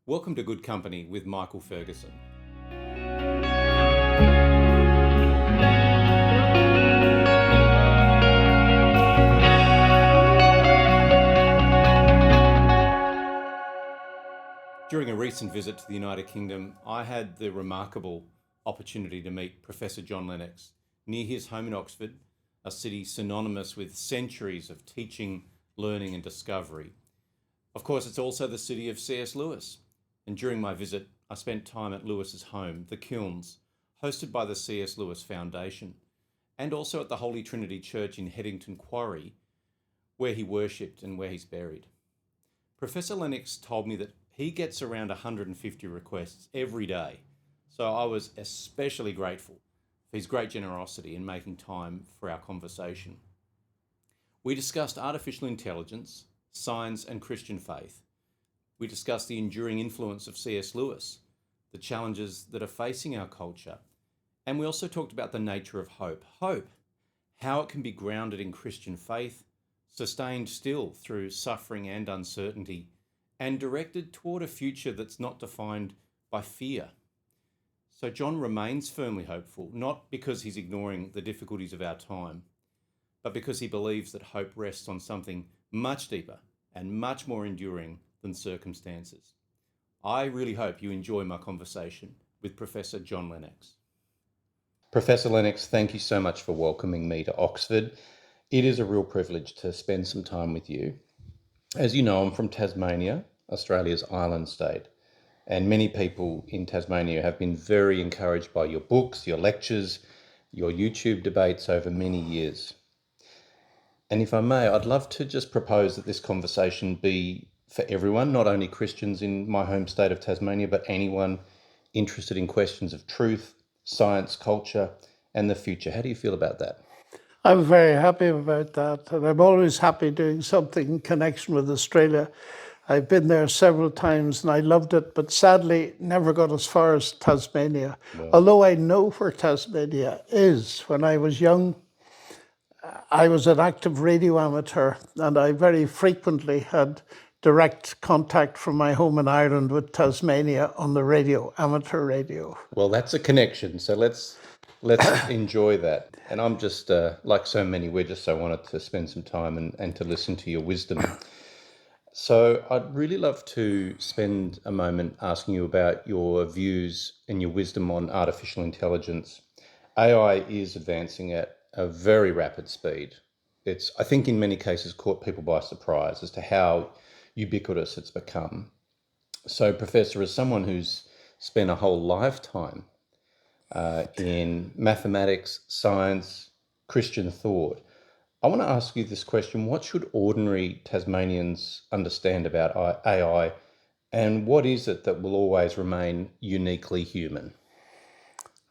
Welcome to Good Company with Michael Ferguson. During a recent visit to the United Kingdom, I had the remarkable opportunity to meet Professor John Lennox near his home in Oxford, a city synonymous with centuries of teaching, learning and discovery. Of course, it's also the city of C.S. Lewis. And during my visit, I spent time at Lewis's home, the Kilns, hosted by the C.S. Lewis Foundation, and also at the Holy Trinity Church in Headington Quarry, where he worshipped and where he's buried. Professor Lennox told me that he gets around 150 requests every day, so I was especially grateful for his great generosity in making time for our conversation. We discussed artificial intelligence, science and Christian faith. We discussed the enduring influence of C.S. Lewis, the challenges that are facing our culture, and we also talked about the nature of hope. Hope, how it can be grounded in Christian faith, sustained still through suffering and uncertainty, and directed toward a future that's not defined by fear. So John remains firmly hopeful, not because he's ignoring the difficulties of our time, but because he believes that hope rests on something much deeper and much more enduring than circumstances. I really hope you enjoy my conversation with Professor John Lennox. Professor Lennox, thank you so much for welcoming me to Oxford. It is a real privilege to spend some time with you. As you know, I'm from Tasmania, Australia's island state, and many people in Tasmania have been very encouraged by your books, your lectures, your YouTube debates over many years. And if I may, I'd love to just propose that this conversation be for everyone, not only Christians in my home state of Tasmania, but anyone interested in questions of truth, science, culture, and the future. How do you feel about that? I'm very happy about that, and I'm always happy doing something in connection with Australia. I've been there several times and I loved it, but sadly never got as far as Tasmania. Well, Although I know where Tasmania is. When I was young, I was an active radio amateur, and I very frequently had direct contact from my home in Ireland with Tasmania on the radio, amateur radio. well, that's a connection. So let's enjoy that. And I'm just, like so many, we're just so wanted to spend some time and to listen to your wisdom. So I'd really love to spend a moment asking you about your views and your wisdom on artificial intelligence. AI is advancing at a very rapid speed. It's, I think, in many cases caught people by surprise as to how ubiquitous it's become. So, Professor, as someone who's spent a whole lifetime in mathematics, science, Christian thought, I want to ask you this question. What should ordinary Tasmanians understand about AI, and what is it that will always remain uniquely human?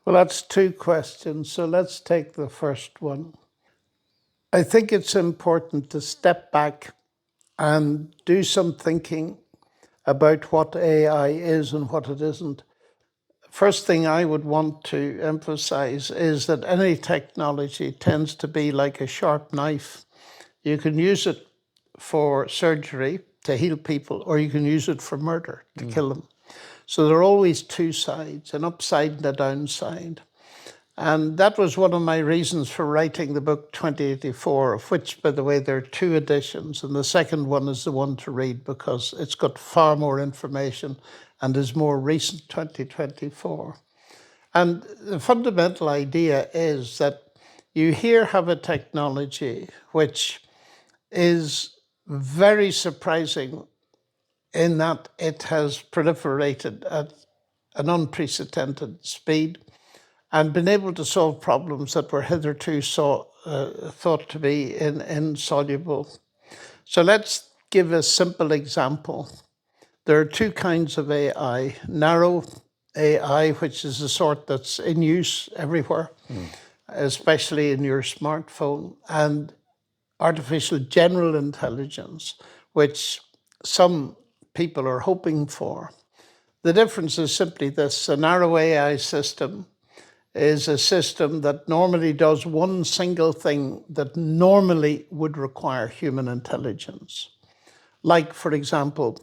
Well, that's two questions, so let's take the first one. I think it's important to step back and do some thinking about what AI is and what it isn't. First thing I would want to emphasize is that any technology tends to be like a sharp knife. You can use it for surgery to heal people, or you can use it for murder to kill them. So there are always two sides, an upside and a downside. And that was one of my reasons for writing the book 2084, of which, by the way, there are two editions. And the second one is the one to read because it's got far more information and is more recent, 2024. And the fundamental idea is that you here have a technology which is very surprising in that it has proliferated at an unprecedented speed and been able to solve problems that were hitherto thought to be insoluble. So let's give a simple example. There are two kinds of AI. Narrow AI, which is the sort that's in use everywhere, especially in your smartphone, and artificial general intelligence, which some people are hoping for. The difference is simply this: a narrow AI system is a system that normally does one single thing that normally would require human intelligence. Like, for example,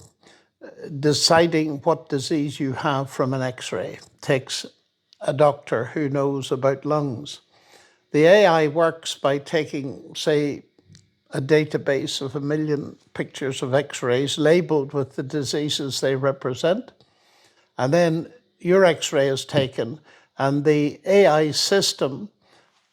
deciding what disease you have from an X-ray takes a doctor who knows about lungs. The AI works by taking, say, a database of 1 million pictures of X-rays labeled with the diseases they represent. And then your X-ray is taken, and the AI system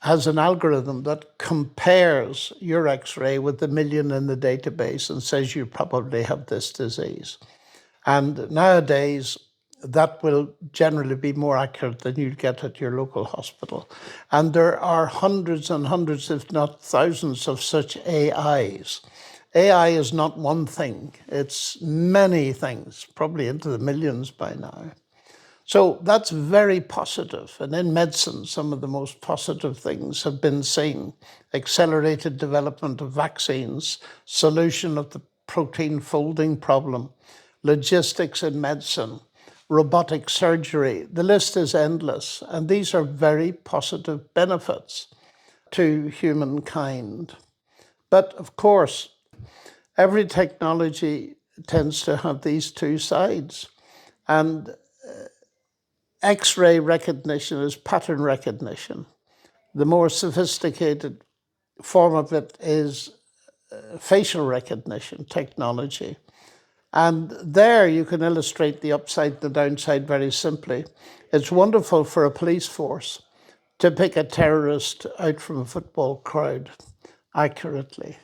has an algorithm that compares your X-ray with the 1 million in the database and says you probably have this disease. And nowadays, that will generally be more accurate than you'd get at your local hospital. And there are hundreds and hundreds, if not thousands, of such AIs. AI is not one thing, it's many things, probably into the millions by now. So that's very positive. And in medicine, some of the most positive things have been seen. Accelerated development of vaccines, solution of the protein folding problem, logistics in medicine, robotic surgery. The list is endless. And these are very positive benefits to humankind. But of course, every technology tends to have these two sides. And X-ray recognition is pattern recognition. The more sophisticated form of it is facial recognition technology. And there you can illustrate the upside and the downside very simply. It's wonderful for a police force to pick a terrorist out from a football crowd accurately.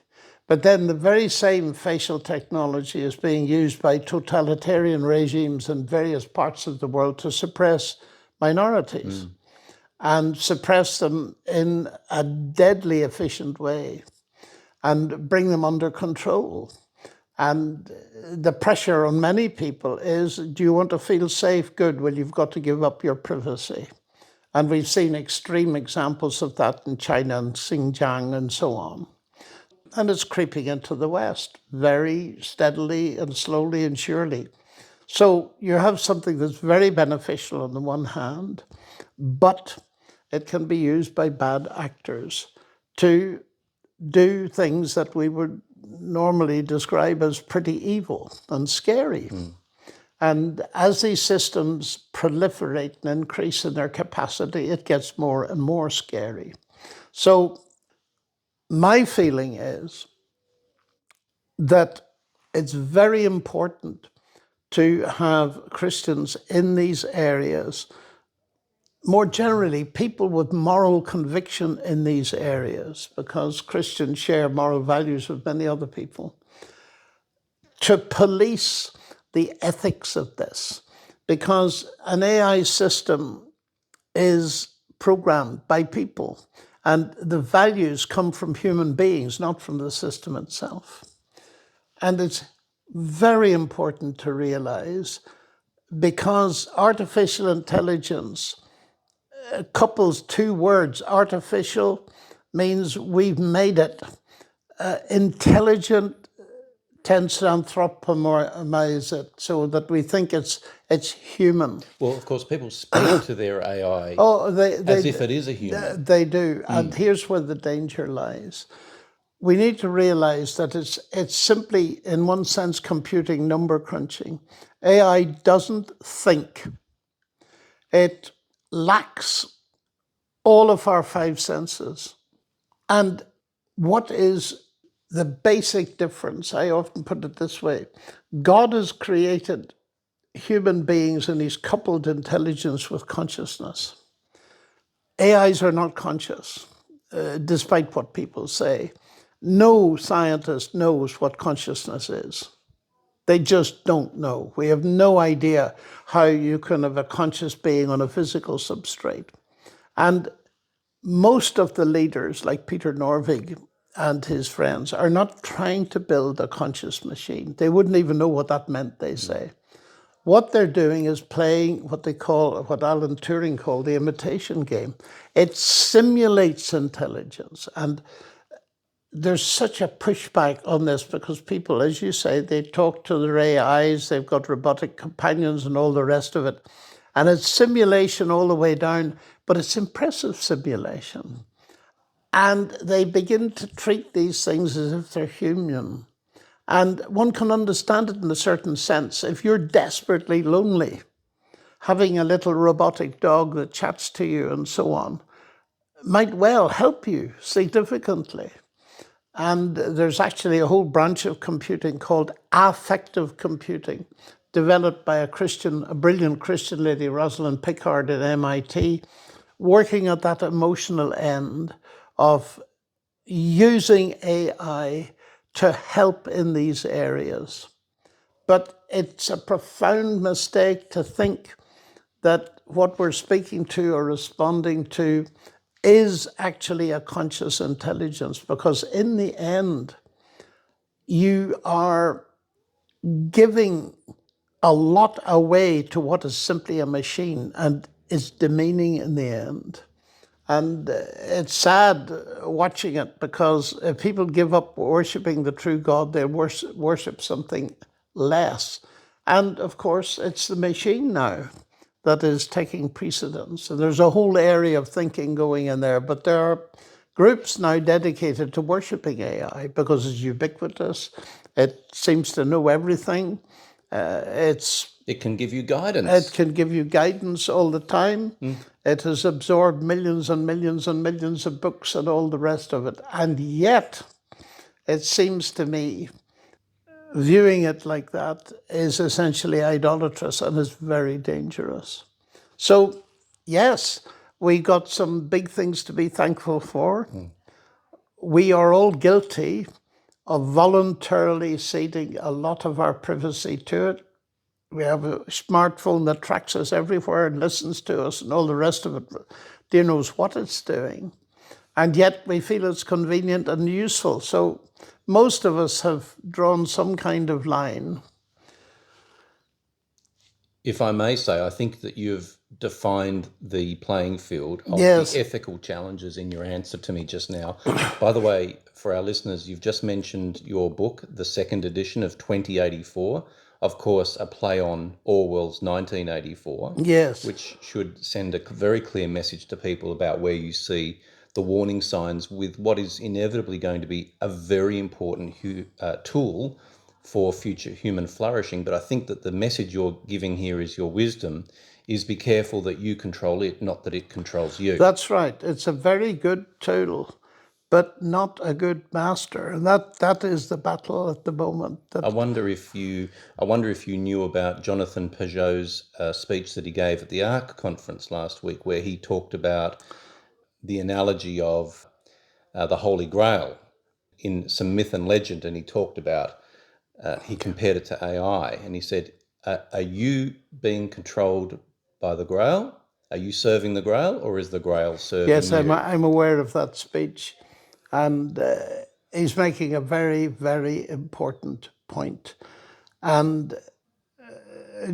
But then the very same facial technology is being used by totalitarian regimes in various parts of the world to suppress minorities and suppress them in a deadly efficient way and bring them under control. And the pressure on many people is, do you want to feel safe? Good. Well, you've got to give up your privacy. And we've seen extreme examples of that in China and Xinjiang and so on. And it's creeping into the West very steadily and slowly and surely. So you have something that's very beneficial on the one hand, but it can be used by bad actors to do things that we would normally describe as pretty evil and scary. And as these systems proliferate and increase in their capacity, it gets more and more scary. So my feeling is that it's very important to have Christians in these areas, more generally, people with moral conviction in these areas, because Christians share moral values with many other people, to police the ethics of this, because an AI system is programmed by people, and the values come from human beings, not from the system itself. And it's very important to realize, because artificial intelligence couples two words. Artificial means we've made it. Intelligent tends to anthropomorphize it so that we think it's human. Well, of course, people speak to their AI as if it is a human. They do. And here's where the danger lies. We need to realize that it's simply, in one sense, computing, number crunching. AI doesn't think. It lacks all of our five senses. And what is the basic difference? I often put it this way. God has created human beings and he's coupled intelligence with consciousness. AIs are not conscious, despite what people say. No scientist knows what consciousness is. They just don't know. We have no idea how you can have a conscious being on a physical substrate. And most of the leaders, like Peter Norvig and his friends, are not trying to build a conscious machine. They wouldn't even know what that meant, they say. What they're doing is playing what Alan Turing called the imitation game. It simulates intelligence. And there's such a pushback on this because people, as you say, they talk to their AIs, they've got robotic companions and all the rest of it. And it's simulation all the way down, but it's impressive simulation. And they begin to treat these things as if they're human. And one can understand it in a certain sense. If you're desperately lonely, having a little robotic dog that chats to you and so on might well help you significantly. And there's actually a whole branch of computing called affective computing, developed by a brilliant Christian lady, Rosalind Picard at MIT, working at that emotional end of using AI to help in these areas. But it's a profound mistake to think that what we're speaking to or responding to is actually a conscious intelligence, because in the end, you are giving a lot away to what is simply a machine and is demeaning in the end. And it's sad watching it, because if people give up worshipping the true God, they worship something less. And of course, it's the machine now that is taking precedence. And there's a whole area of thinking going in there, but there are groups now dedicated to worshipping AI because it's ubiquitous. It seems to know everything. It can give you guidance. It can give you guidance all the time. It has absorbed millions and millions and millions of books and all the rest of it. And yet, it seems to me, viewing it like that is essentially idolatrous and is very dangerous. So, yes, we got some big things to be thankful for. We are all guilty of voluntarily ceding a lot of our privacy to it. We have a smartphone that tracks us everywhere and listens to us and all the rest of it. Dear knows what it's doing. And yet we feel it's convenient and useful. So most of us have drawn some kind of line. If I may say, I think that you've defined the playing field of Yes. the ethical challenges in your answer to me just now. By the way, for our listeners, you've just mentioned your book, the second edition of 2084. Of course, a play on Orwell's 1984. Yes. Which should send a very clear message to people about where you see the warning signs with what is inevitably going to be a very important tool for future human flourishing. But I think that the message you're giving here is your wisdom is be careful that you control it, not that it controls you. That's right. It's a very good tool, but not a good master. And that is the battle at the moment. I wonder if you knew about Jonathan Peugeot's speech that he gave at the ARC conference last week, where he talked about the analogy of the Holy Grail in some myth and legend, and he talked about, he compared it to AI, and he said, are you being controlled by the Grail? Are you serving the Grail, or is the Grail serving Yes, you? I'm aware of that speech. And he's making a very, very important point. And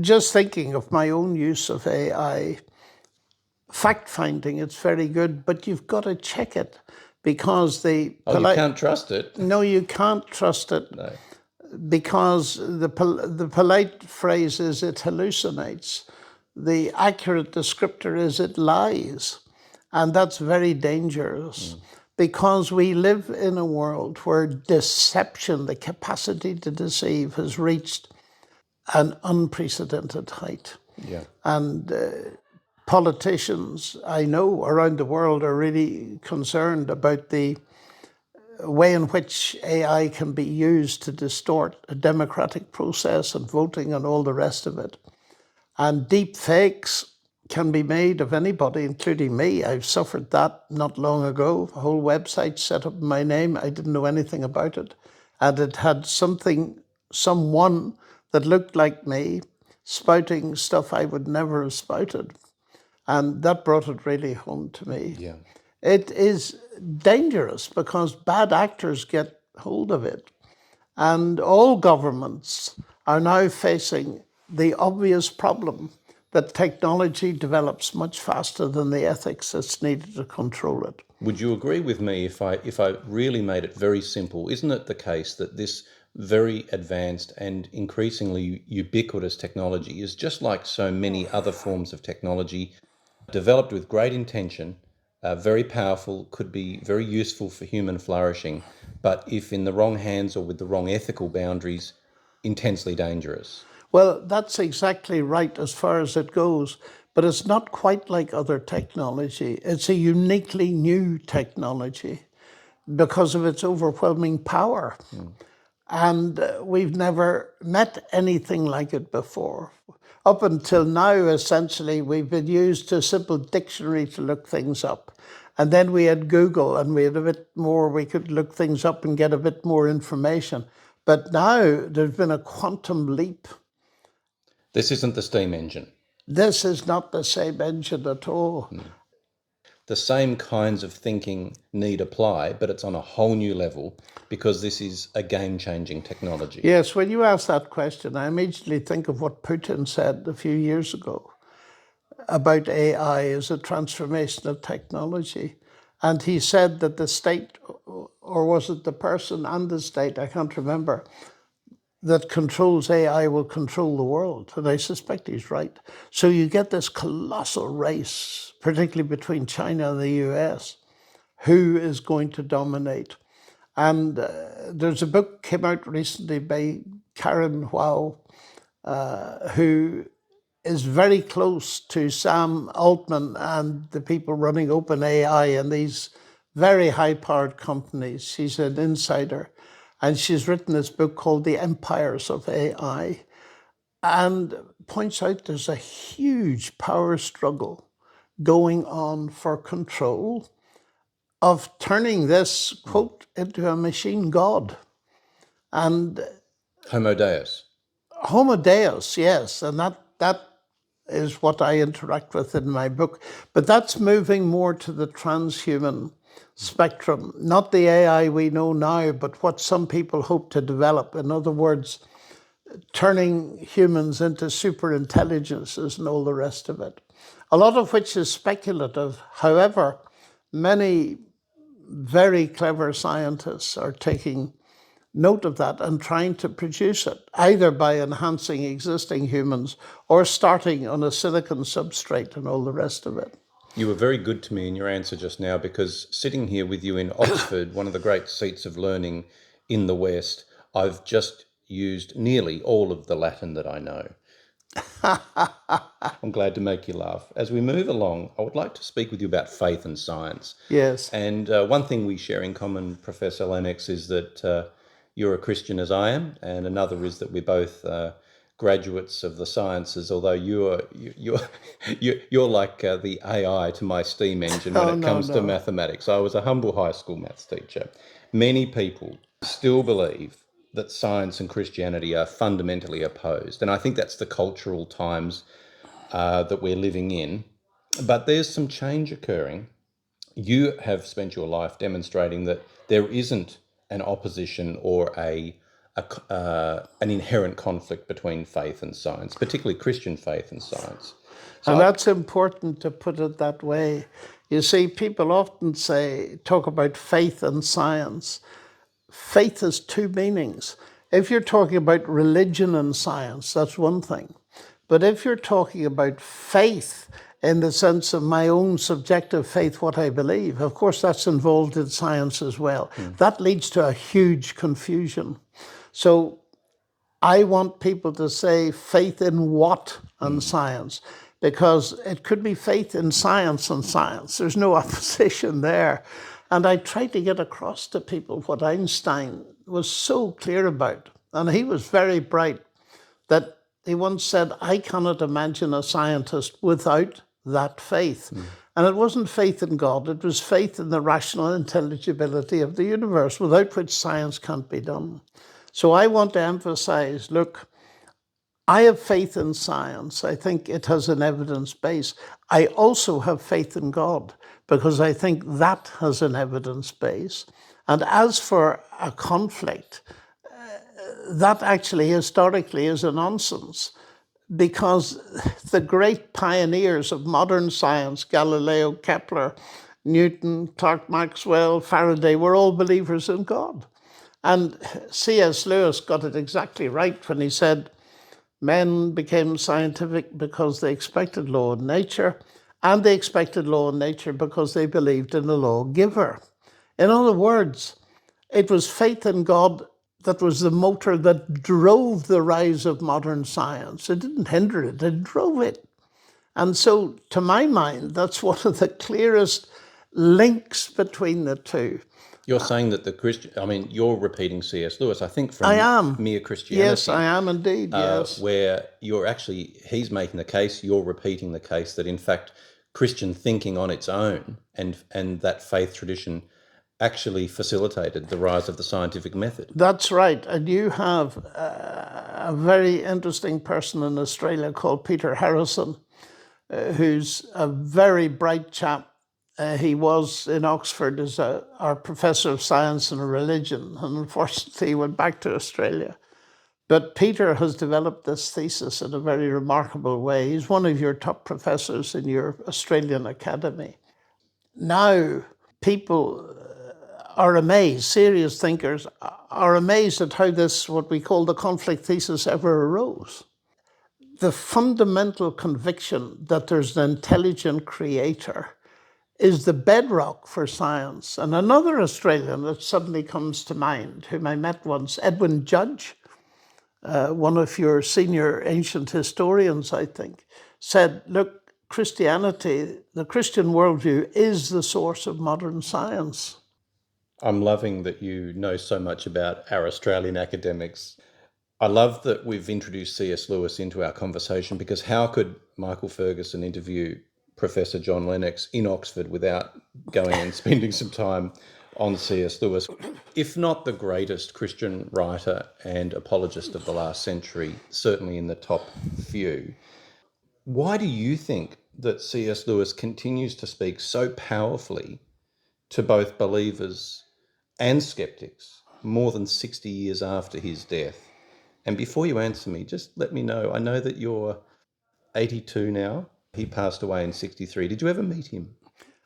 just thinking of my own use of AI, fact-finding, it's very good, but you've got to check it, because you can't trust it. No, you can't trust it. No. Because the polite phrase is it hallucinates. The accurate descriptor is it lies. And that's very dangerous, because we live in a world where deception, the capacity to deceive, has reached an unprecedented height. Yeah. And politicians, I know, around the world are really concerned about the way in which AI can be used to distort a democratic process and voting and all the rest of it. And deepfakes can be made of anybody, including me. I've suffered that not long ago. A whole website set up in my name. I didn't know anything about it. And it had someone that looked like me spouting stuff I would never have spouted. And that brought it really home to me. Yeah. It is dangerous because bad actors get hold of it. And all governments are now facing the obvious problem that technology develops much faster than the ethics that's needed to control it. Would you agree with me if I really made it very simple? Isn't it the case that this very advanced and increasingly ubiquitous technology is just like so many other forms of technology, developed with great intention, very powerful, could be very useful for human flourishing, but if in the wrong hands or with the wrong ethical boundaries, intensely dangerous. Well, that's exactly right as far as it goes, but it's not quite like other technology. It's a uniquely new technology because of its overwhelming power. And we've never met anything like it before. Up until now, essentially, we've been used to a simple dictionary to look things up. And then we had Google, and we had a bit more, we could look things up and get a bit more information. But now there's been a quantum leap. This isn't the steam engine. This is not the same engine at all. The same kinds of thinking need apply, but it's on a whole new level because this is a game-changing technology. Yes, when you ask that question, I immediately think of what Putin said a few years ago about AI as a transformational technology. And he said that the state, or was it the person and the state, I can't remember, that controls AI will control the world. And I suspect he's right. So you get this colossal race, particularly between China and the US, who is going to dominate. And there's a book came out recently by Karen Wow, who is very close to Sam Altman and the people running OpenAI and these very high-powered companies. She's an insider. And she's written this book called The Empires of AI and points out there's a huge power struggle going on for control of turning this, quote, into a machine god. And Homo Deus. Homo Deus, yes, and that is what I interact with in my book. But that's moving more to the transhuman spectrum, not the AI we know now, but what some people hope to develop. In other words, turning humans into super intelligences and all the rest of it. A lot of which is speculative. However, many very clever scientists are taking note of that and trying to produce it, either by enhancing existing humans or starting on a silicon substrate and all the rest of it. You were very good to me in your answer just now, because sitting here with you in Oxford, one of the great seats of learning in the West, I've just used nearly all of the Latin that I know. I'm glad to make you laugh. As we move along, I would like to speak with you about faith and science. Yes. And one thing we share in common, Professor Lennox, is that you're a Christian as I am, and another is that we're both graduates of the sciences. Although you're like the AI to my steam engine when it comes to mathematics. I was a humble high school maths teacher. Many people still believe that science and Christianity are fundamentally opposed, and I think that's the cultural times that we're living in. But there's some change occurring. You have spent your life demonstrating that there isn't an opposition or an inherent conflict between faith and science, particularly Christian faith and science. And that's important to put it that way. You see, people often talk about faith and science. Faith has two meanings. If you're talking about religion and science, that's one thing. But if you're talking about faith in the sense of my own subjective faith, what I believe, of course, that's involved in science as well. That leads to a huge confusion. So I want people to say faith in what and science, because it could be faith in science and science. There's no opposition there. And I try to get across to people what Einstein was so clear about. And he was very bright, that he once said, I cannot imagine a scientist without that faith. And it wasn't faith in God, it was faith in the rational intelligibility of the universe, without which science can't be done. So I want to emphasize, look, I have faith in science. I think it has an evidence base. I also have faith in God, because I think that has an evidence base. And as for a conflict, that actually historically is a nonsense, because the great pioneers of modern science, Galileo, Kepler, Newton, Clerk Maxwell, Faraday, were all believers in God. And C.S. Lewis got it exactly right when he said, men became scientific because they expected law of nature, And they expected law in nature because they believed in a lawgiver. In other words, it was faith in God that was the motor that drove the rise of modern science. It didn't hinder it, it drove it. And so, to my mind, that's one of the clearest links between the two. You're saying that the Christian, I mean, you're repeating C.S. Lewis, I think, I from am. Mere Yes, Christianity. I am indeed, yes. Where you're actually, he's making the case, you're repeating the case that in fact Christian thinking on its own and that faith tradition actually facilitated the rise of the scientific method. That's right. And you have a very interesting person in Australia called Peter Harrison, who's a very bright chap. He was in Oxford as our professor of science and religion, and unfortunately he went back to Australia. But Peter has developed this thesis in a very remarkable way. He's one of your top professors in your Australian academy. Now, people are amazed, serious thinkers are amazed at how this, what we call the conflict thesis, ever arose. The fundamental conviction that there's an intelligent creator is the bedrock for science. And another Australian that suddenly comes to mind, whom I met once, Edwin Judge, one of your senior ancient historians, I think, said, look, Christianity, the Christian worldview is the source of modern science. I'm loving that you know so much about our Australian academics. I love that we've introduced C.S. Lewis into our conversation, because how could Michael Ferguson interview Professor John Lennox in Oxford without going and spending some time on C.S. Lewis? If not the greatest Christian writer and apologist of the last century, certainly in the top few. Why do you think that C.S. Lewis continues to speak so powerfully to both believers and skeptics more than 60 years after his death? And before you answer me, just let me know. I know that you're 82 now. He passed away in 63. Did you ever meet him?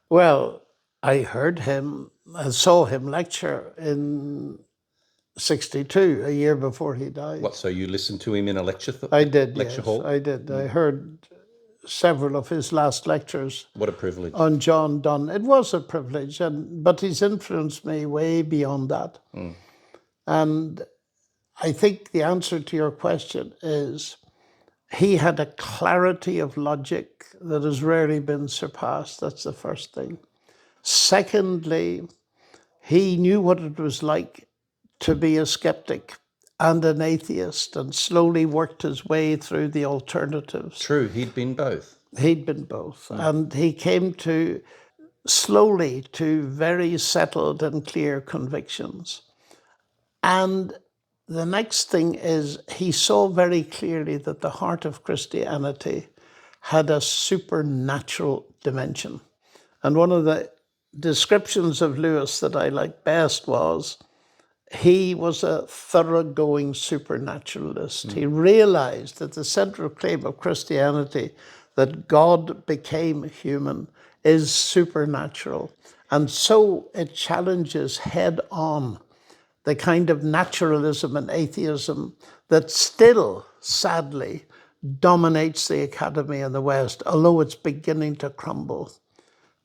Well, I heard him, I saw him lecture in 62, a year before he died. What, so you listened to him in a lecture I did, lecture yes, hall? I did. I heard several of his last lectures What a privilege. on John Donne. It was a privilege, but he's influenced me way beyond that. And I think the answer to your question is he had a clarity of logic that has rarely been surpassed. That's the first thing. Secondly, he knew what it was like to be a skeptic and an atheist, and slowly worked his way through the alternatives. True, he'd been both. He'd been both. And he came to slowly to very settled and clear convictions. And the next thing is he saw very clearly that the heart of Christianity had a supernatural dimension. And one of the descriptions of Lewis that I like best was he was a thoroughgoing supernaturalist. He realized that the central claim of Christianity, that God became human, is supernatural. And so it challenges head on the kind of naturalism and atheism that still, sadly, dominates the academy in the West, although it's beginning to crumble,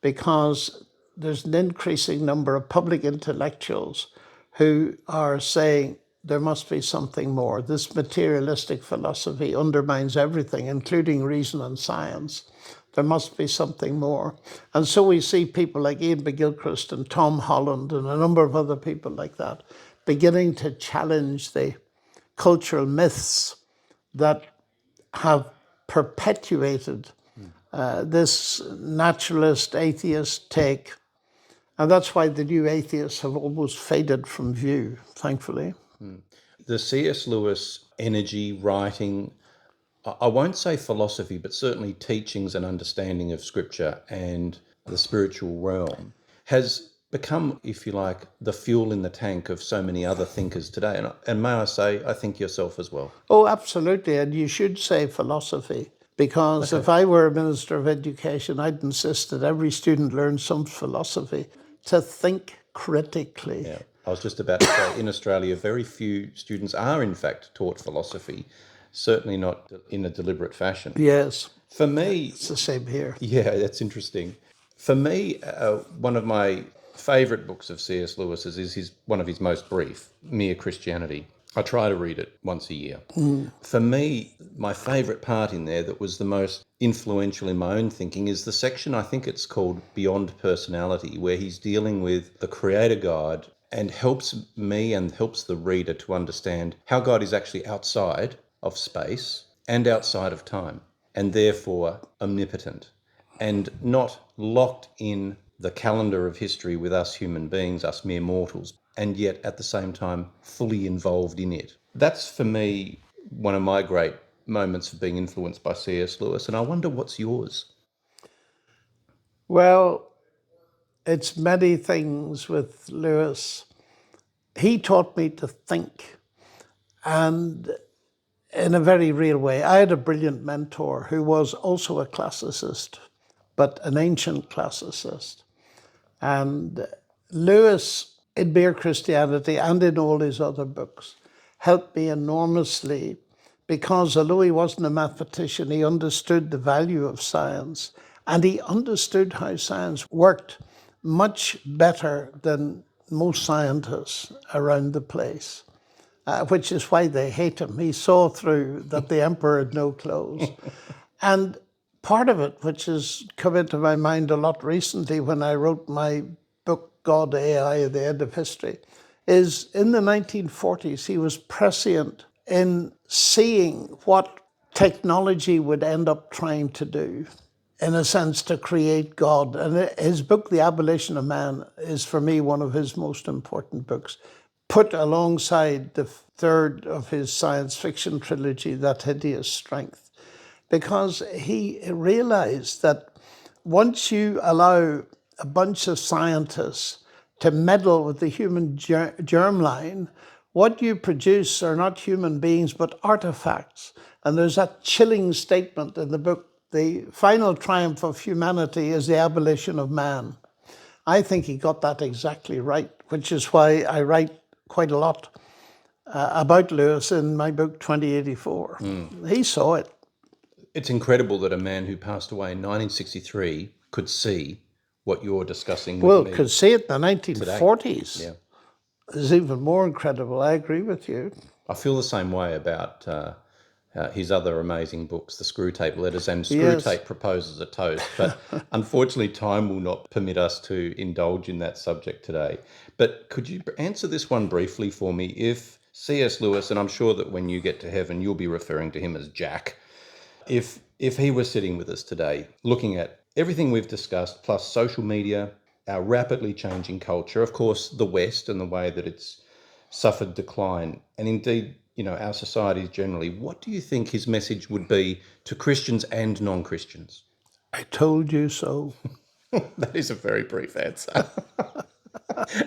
because there's an increasing number of public intellectuals who are saying there must be something more. This materialistic philosophy undermines everything, including reason and science. There must be something more. And so we see people like Ian McGilchrist and Tom Holland and a number of other people like that beginning to challenge the cultural myths that have perpetuated this naturalist atheist take. And that's why the new atheists have almost faded from view, thankfully. The C.S. Lewis energy, writing, I won't say philosophy, but certainly teachings and understanding of scripture and the spiritual realm has become, if you like, the fuel in the tank of so many other thinkers today. And may I say, I think yourself as well. Oh, absolutely. And you should say philosophy, because if I were a Minister of Education, I'd insist that every student learn some philosophy to think critically. Yeah. I was just about to say, in Australia, very few students are in fact taught philosophy, certainly not in a deliberate fashion. Yes. For me, It's the same here. yeah, that's interesting. For me, one of my favourite books of C.S. Lewis's is one of his most brief, Mere Christianity. I try to read it once a year. For me, my favourite part in there that was the most influential in my own thinking is the section, I think it's called Beyond Personality, where he's dealing with the Creator God and helps me and helps the reader to understand how God is actually outside of space and outside of time, and therefore omnipotent, and not locked in the calendar of history with us human beings, us mere mortals, and yet at the same time fully involved in it. That's for me one of my great moments of being influenced by C.S. Lewis, and I wonder what's yours. Well, it's many things with Lewis. He taught me to think, and in a very real way. I had a brilliant mentor who was also a classicist, but an ancient classicist. And Lewis, in Mere Christianity and in all his other books, helped me enormously because although he wasn't a mathematician, he understood the value of science and he understood how science worked much better than most scientists around the place, which is why they hate him. He saw through that the emperor had no clothes. And part of it, which has come into my mind a lot recently when I wrote my book, God, AI, at the End of History, is in the 1940s, he was prescient in seeing what technology would end up trying to do, in a sense, to create God. And his book, The Abolition of Man, is for me one of his most important books, put alongside the third of his science fiction trilogy, That Hideous Strength, because he realized that once you allow a bunch of scientists to meddle with the human germline, what you produce are not human beings, but artifacts. And there's that chilling statement in the book, the final triumph of humanity is the abolition of man. I think he got that exactly right, which is why I write quite a lot about Lewis in my book, 2084. He saw it. It's incredible that a man who passed away in 1963 could see what you're discussing with Well, me could see it in the today. 1940s. Yeah. Is even more incredible. I agree with you. I feel the same way about his other amazing books, The Screwtape Letters and Yes. Screwtape Proposes a Toast. But unfortunately, time will not permit us to indulge in that subject today. But could you answer this one briefly for me? If C.S. Lewis, and I'm sure that when you get to heaven, you'll be referring to him as Jack, if he was sitting with us today, looking at everything we've discussed, plus social media, our rapidly changing culture, of course, the West and the way that it's suffered decline, and indeed, our societies generally, what do you think his message would be to Christians and non-Christians? I told you so. That is a very brief answer.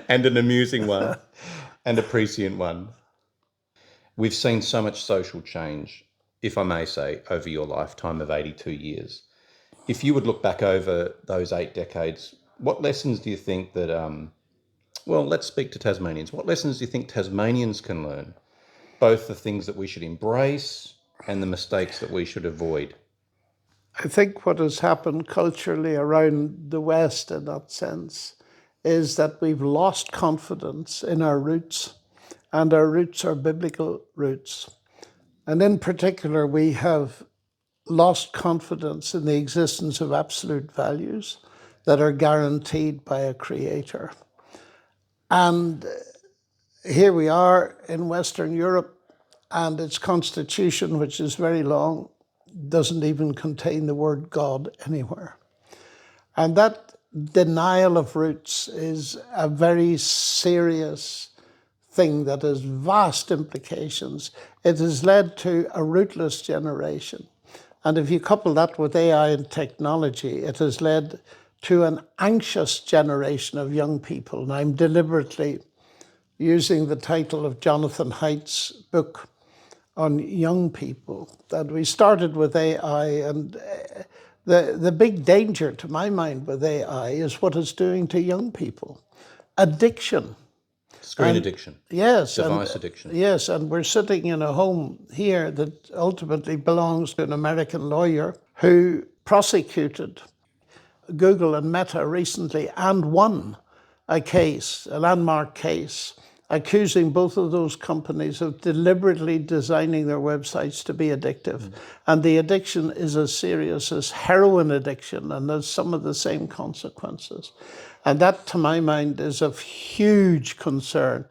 And an amusing one, and a prescient one. We've seen so much social change, if I may say, over your lifetime of 82 years. If you would look back over those 8 decades, what lessons do you think that, well, let's speak to Tasmanians. What lessons do you think Tasmanians can learn? Both the things that we should embrace and the mistakes that we should avoid. I think what has happened culturally around the West in that sense is that we've lost confidence in our roots, and our roots are biblical roots. And in particular, we have lost confidence in the existence of absolute values that are guaranteed by a creator. And here we are in Western Europe, and its constitution, which is very long, doesn't even contain the word God anywhere. And that denial of roots is a very serious thing that has vast implications. It has led to a rootless generation. And if you couple that with AI and technology, it has led to an anxious generation of young people. And I'm deliberately using the title of Jonathan Haidt's book on young people, that we started with AI, and the big danger to my mind with AI is what it's doing to young people. Addiction. Screen addiction. Yes. Device addiction. Yes, and we're sitting in a home here that ultimately belongs to an American lawyer who prosecuted Google and Meta recently and won a case, a landmark case, accusing both of those companies of deliberately designing their websites to be addictive. And the addiction is as serious as heroin addiction, and there's some of the same consequences. And that, to my mind, is of huge concern.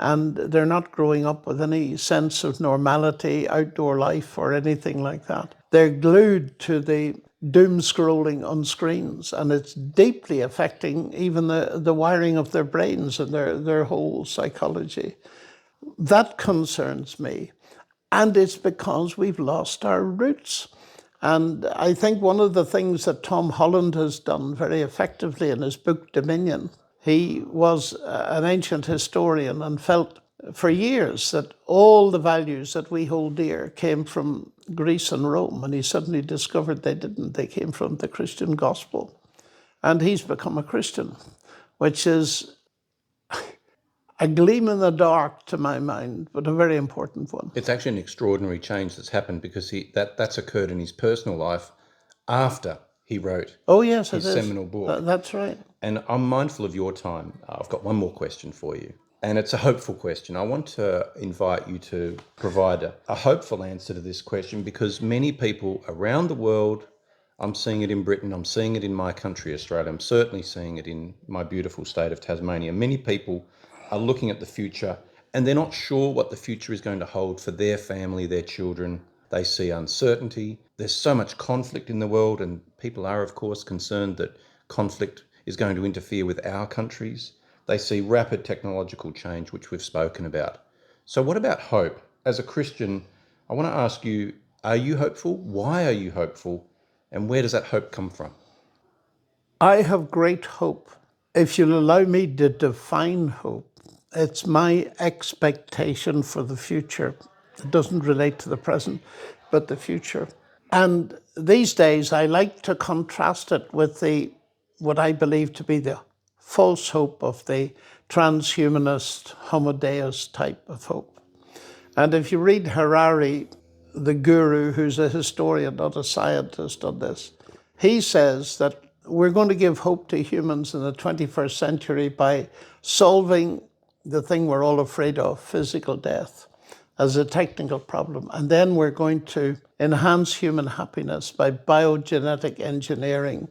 And they're not growing up with any sense of normality, outdoor life, or anything like that. They're glued to the doom scrolling on screens, and it's deeply affecting even the wiring of their brains and their whole psychology. That concerns me. And it's because we've lost our roots. And I think one of the things that Tom Holland has done very effectively in his book Dominion, he was an ancient historian and felt for years that all the values that we hold dear came from Greece and Rome, and he suddenly discovered they didn't. They came from the Christian gospel. And he's become a Christian, which is a gleam in the dark to my mind, but a very important one. It's actually an extraordinary change that's happened because that's occurred in his personal life after he wrote his seminal book. That's right. And I'm mindful of your time. I've got one more question for you. And it's a hopeful question. I want to invite you to provide a hopeful answer to this question, because many people around the world, I'm seeing it in Britain, I'm seeing it in my country, Australia, I'm certainly seeing it in my beautiful state of Tasmania. Many people are looking at the future and they're not sure what the future is going to hold for their family, their children. They see uncertainty. There's so much conflict in the world, and people are, of course, concerned that conflict is going to interfere with our countries. They see rapid technological change, which we've spoken about. So what about hope? As a Christian, I want to ask you, are you hopeful? Why are you hopeful? And where does that hope come from? I have great hope. If you'll allow me to define hope, it's my expectation for the future. It doesn't relate to the present, but the future. And these days, I like to contrast it with what I believe to be the false hope of the transhumanist, Homo Deus type of hope. And if you read Harari, the guru, who's a historian, not a scientist on this, he says that we're going to give hope to humans in the 21st century by solving the thing we're all afraid of, physical death, as a technical problem. And then we're going to enhance human happiness by biogenetic engineering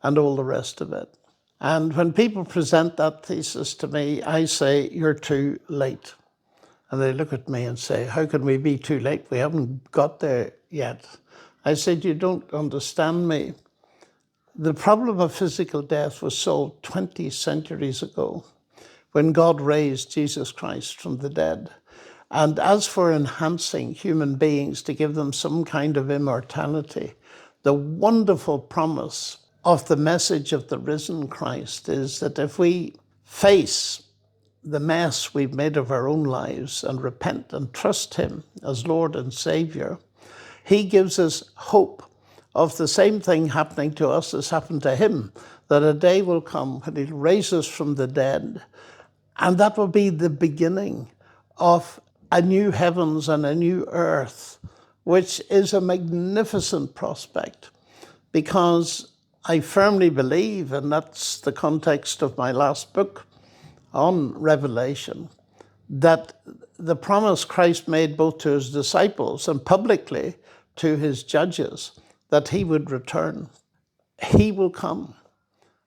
and all the rest of it. And when people present that thesis to me, I say, you're too late. And they look at me and say, how can we be too late? We haven't got there yet. I said, you don't understand me. The problem of physical death was solved 20 centuries ago when God raised Jesus Christ from the dead. And as for enhancing human beings to give them some kind of immortality, the wonderful promise of the message of the risen Christ is that if we face the mess we've made of our own lives and repent and trust him as Lord and Savior, he gives us hope of the same thing happening to us as happened to him, that a day will come when he'll raise us from the dead, and that will be the beginning of a new heavens and a new earth, which is a magnificent prospect, because I firmly believe, and that's the context of my last book on Revelation, that the promise Christ made both to his disciples and publicly to his judges, that he would return. He will come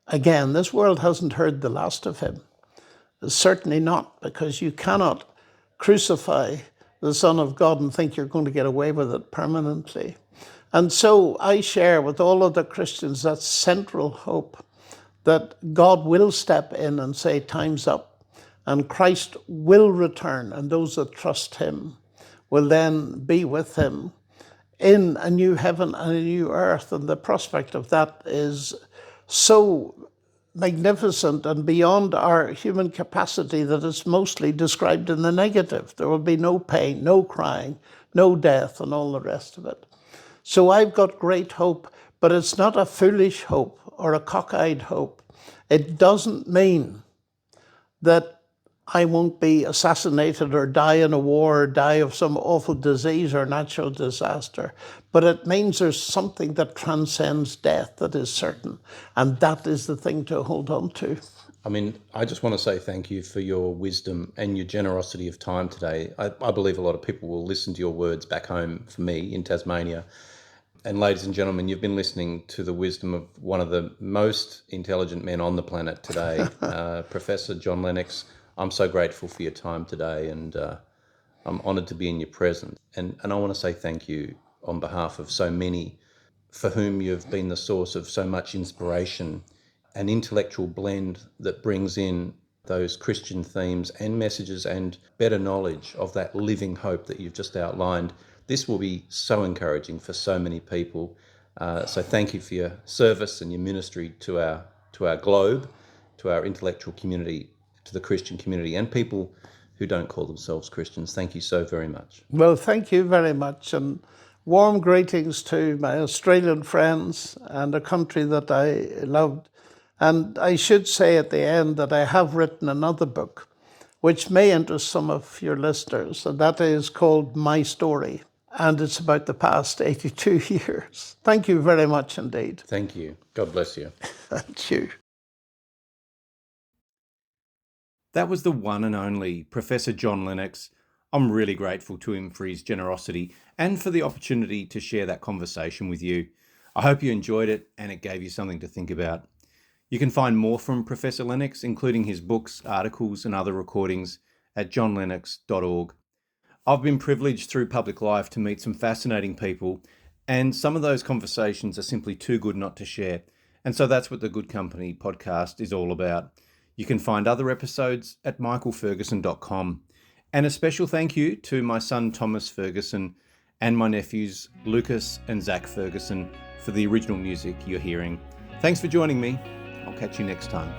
again. This world hasn't heard the last of him. Certainly not, because you cannot crucify the Son of God and think you're going to get away with it permanently. And so I share with all other Christians that central hope that God will step in and say, time's up, and Christ will return, and those that trust him will then be with him in a new heaven and a new earth. And the prospect of that is so magnificent and beyond our human capacity that it's mostly described in the negative. There will be no pain, no crying, no death, and all the rest of it. So I've got great hope, but it's not a foolish hope or a cockeyed hope. It doesn't mean that I won't be assassinated or die in a war or die of some awful disease or natural disaster. But it means there's something that transcends death that is certain. And that is the thing to hold on to. I mean, I just want to say thank you for your wisdom and your generosity of time today. I believe a lot of people will listen to your words back home for me in Tasmania. And ladies and gentlemen, you've been listening to the wisdom of one of the most intelligent men on the planet today, Professor John Lennox. I'm so grateful for your time today, and I'm honoured to be in your presence. And I want to say thank you on behalf of so many for whom you've been the source of so much inspiration, an intellectual blend that brings in those Christian themes and messages and better knowledge of that living hope that you've just outlined. This will be so encouraging for so many people. So thank you for your service and your ministry to our globe, to our intellectual community, to the Christian community, and people who don't call themselves Christians. Thank you so very much. Well, thank you very much. And warm greetings to my Australian friends and a country that I loved. And I should say at the end that I have written another book, which may interest some of your listeners, and that is called My Story. And it's about the past 82 years. Thank you very much indeed. Thank you. God bless you. Thank you. That was the one and only Professor John Lennox. I'm really grateful to him for his generosity and for the opportunity to share that conversation with you. I hope you enjoyed it and it gave you something to think about. You can find more from Professor Lennox, including his books, articles, and other recordings at johnlennox.org. I've been privileged through public life to meet some fascinating people, and some of those conversations are simply too good not to share. And so that's what the Good Company podcast is all about. You can find other episodes at michaelferguson.com. And a special thank you to my son Thomas Ferguson and my nephews Lucas and Zach Ferguson for the original music you're hearing. Thanks for joining me. I'll catch you next time.